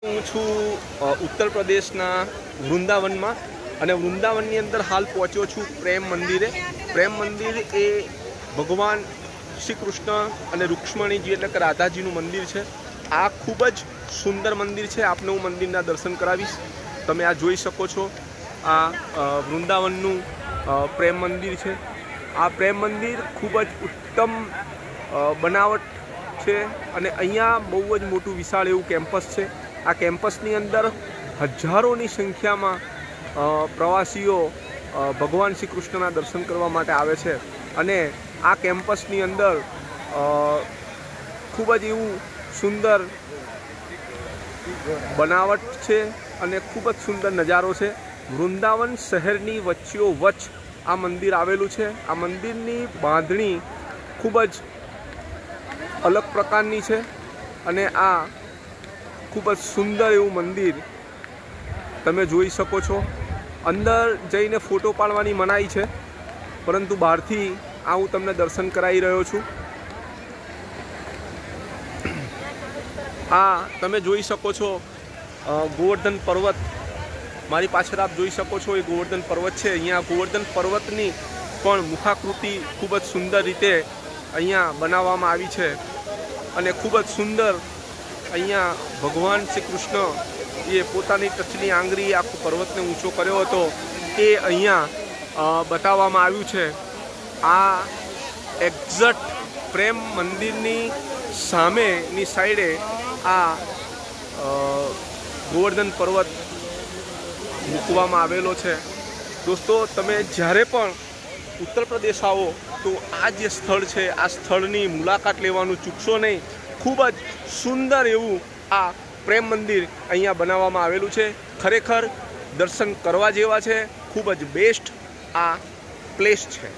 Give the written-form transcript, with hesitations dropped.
હું છું ઉત્તર પ્રદેશના વૃંદાવનમાં અને વૃંદાવનની અંદર હાલ પહોંચ્યો છું પ્રેમ મંદિરે. પ્રેમ મંદિર એ ભગવાન શ્રી કૃષ્ણ અને રૂક્ષ્મણીજી એટલે કે રાધાજીનું મંદિર છે. આ ખૂબ જ સુંદર મંદિર છે. આપને હું મંદિરના દર્શન કરાવીશ. તમે આ જોઈ શકો છો, આ વૃંદાવનનું પ્રેમ મંદિર છે. આ પ્રેમ મંદિર ખૂબ જ ઉત્તમ બનાવટ છે અને અહીંયા બહુ જ મોટું વિશાળ એવું કેમ્પસ છે. આ કેમ્પસની અંદર હજારોની સંખ્યામાં પ્રવાસીઓ ભગવાન શ્રી કૃષ્ણના દર્શન કરવા માટે આવે છે અને આ કેમ્પસની અંદર ખૂબ જ એવું સુંદર બનાવટ છે અને ખૂબ જ સુંદર નજારો છે. વૃંદાવન શહેરની વચ્ચોવચ્ચ આ મંદિર આવેલું છે. આ મંદિરની બાંધણી ખૂબ જ અલગ પ્રકારની છે અને આ ખૂબ જ સુંદર એવું મંદિર તમે જોઈ શકો છો. અંદર જઈને ફોટો પાડવાની મનાઈ છે, પરંતુ બહારથી આ હું તમને દર્શન કરાવી રહ્યો છું. આ તમે જોઈ શકો છો ગોવર્ધન પર્વત. મારી પાછળ આપ જોઈ શકો છો એ ગોવર્ધન પર્વત છે. અહીંયા ગોવર્ધન પર્વતની પણ મુખાકૃતિ ખૂબ જ સુંદર રીતે અહીંયા બનાવવામાં આવી છે અને ખૂબ જ સુંદર અહીંયા ભગવાન શ્રી કૃષ્ણ એ પોતાની ટચલી આંગળી આખો પર્વતને ઊંચો કર્યો હતો એ અહીંયા બતાવવામાં આવ્યું છે. આ એક્ઝેક્ટ પ્રેમ મંદિરની સામેની સાઈડે આ ગોવર્ધન પર્વત મૂકવામાં આવેલો છે. દોસ્તો, તમે જ્યારે પણ ઉત્તર પ્રદેશ આવો તો આ જે સ્થળ છે આ સ્થળની મુલાકાત લેવાનું ચૂકશો નહીં. ખૂબ જ સુંદર એવું આ પ્રેમ મંદિર અહીંયા બનાવવામાં આવેલું છે. ખરેખર દર્શન કરવા જેવા છે. ખૂબ જ બેસ્ટ આ પ્લેસ છે.